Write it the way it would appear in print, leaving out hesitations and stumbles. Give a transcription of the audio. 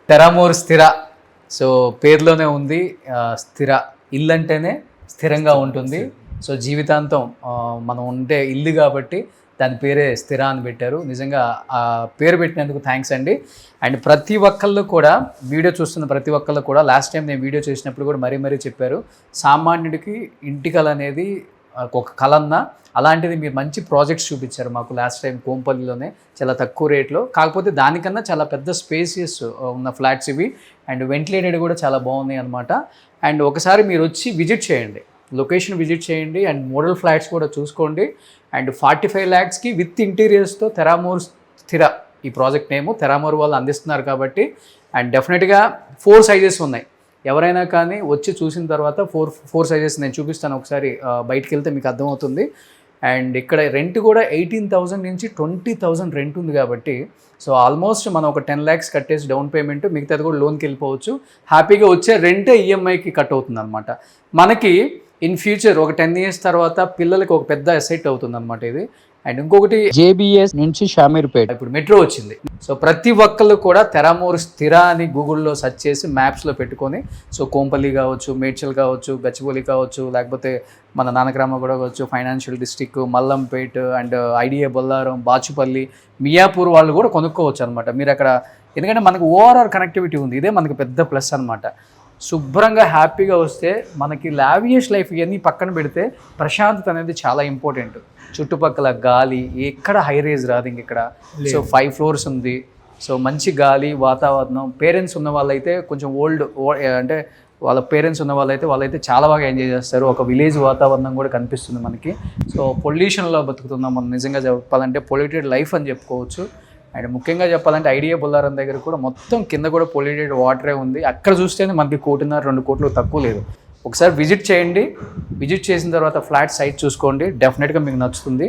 టెరామోర్ స్థిర. సో పేరులోనే ఉంది స్థిర. ఇల్లు అంటేనే స్థిరంగా ఉంటుంది. సో జీవితాంతం మనం ఉండే ఇల్లు కాబట్టి దాని పేరే స్థిర అని పెట్టారు. నిజంగా ఆ పేరు పెట్టినందుకు థ్యాంక్స్ అండి. అండ్ ప్రతి ఒక్కళ్ళు కూడా వీడియో చూస్తున్న ప్రతి ఒక్కళ్ళు కూడా లాస్ట్ టైం నేను వీడియో చేసినప్పుడు కూడా మరీ చెప్పారు, సామాన్యుడికి ఇంటికల్ అనేది ఒక కలన్న, అలాంటిది మీరు మంచి ప్రాజెక్ట్స్ చూపించారు మాకు లాస్ట్ టైం కోంపల్లిలోనే చాలా తక్కువ రేట్లో. కాకపోతే దానికన్నా చాలా పెద్ద స్పేసియస్ ఉన్న ఫ్లాట్స్ ఇవి. అండ్ వెంటిలేటెడ్ కూడా చాలా బాగున్నాయి అనమాట. అండ్ ఒకసారి మీరు వచ్చి విజిట్ చేయండి, లొకేషన్ విజిట్ చేయండి. అండ్ మోడల్ ఫ్లాట్స్ కూడా చూసుకోండి. అండ్ 45 lakhsకి విత్ ఇంటీరియర్స్తో టెరామోర్ స్థిర ఈ ప్రాజెక్ట్ నేము. టెరామోర్ వాళ్ళు అందిస్తున్నారు కాబట్టి. అండ్ డెఫినెట్గా 4 sizes ఉన్నాయి. ఎవరైనా కానీ వచ్చి చూసిన తర్వాత ఫోర్ సైజెస్ నేను చూపిస్తాను ఒకసారి, బయటికి వెళ్తే మీకు అర్థమవుతుంది. అండ్ ఇక్కడ రెంట్ కూడా 18,000 నుంచి 20,000 రెంట్ ఉంది కాబట్టి సో ఆల్మోస్ట్ మనం ఒక 10 lakhs కట్టేసి డౌన్ పేమెంట్, మిగతాది కూడా లోన్కి వెళ్ళిపోవచ్చు. హ్యాపీగా వచ్చే రెంటే ఈఎంఐకి కట్ అవుతుంది అనమాట. మనకి ఇన్ ఫ్యూచర్ ఒక 10 years తర్వాత పిల్లలకి ఒక పెద్ద అసెట్ అవుతుంది అనమాట ఇది. అండ్ ఇంకొకటి జేబీఎస్ నుంచి షామీర్పేట ఇప్పుడు మెట్రో వచ్చింది. సో ప్రతి ఒక్కళ్ళు కూడా టెరామోర్ స్థిర అని గూగుల్లో సెర్చ్ చేసి మ్యాప్స్లో పెట్టుకొని, సో కోంపల్లి కావచ్చు, మేడ్చల్ కావచ్చు, గచ్చిబౌలి కావచ్చు, లేకపోతే మన నానక్రామ కూడా కావచ్చు, financial district, Mallampet and IDA Bollaram, Bachupally, Miyapur వాళ్ళు కూడా కొనుక్కోవచ్చు అనమాట మీరు అక్కడ. ఎందుకంటే మనకు ఓఆర్ఆర్ కనెక్టివిటీ ఉంది, ఇదే మనకు పెద్ద ప్లస్ అనమాట. శుభ్రంగా హ్యాపీగా వస్తే మనకి లావియస్ లైఫ్ ఇవన్నీ పక్కన పెడితే ప్రశాంతత అనేది చాలా ఇంపార్టెంట్. చుట్టుపక్కల గాలి ఎక్కడ హై రేజ్ రాదు ఇంక ఇక్కడ. సో 5 floors ఉంది. సో మంచి గాలి వాతావరణం. పేరెంట్స్ ఉన్న వాళ్ళైతే కొంచెం అంటే వాళ్ళ పేరెంట్స్ ఉన్న వాళ్ళైతే చాలా బాగా ఎంజాయ్ చేస్తారు. ఒక విలేజ్ వాతావరణం కూడా కనిపిస్తుంది మనకి. సో పొల్యూషన్లో బతుకుతున్నాం మనం, నిజంగా చెప్పాలంటే పొల్యూటెడ్ లైఫ్ అని చెప్పుకోవచ్చు. అండ్ ముఖ్యంగా చెప్పాలంటే ఐడియా బొల్లారం దగ్గర కూడా మొత్తం కింద కూడా పొల్యూటెడ్ వాటరే ఉంది. అక్కడ చూస్తేనే మనకి 1.5-2 కోట్లు తక్కువ లేదు. ఒకసారి విజిట్ చేయండి. విజిట్ చేసిన తర్వాత ఫ్లాట్ సైట్ చూసుకోండి, డెఫినెట్గా మీకు నచ్చుతుంది.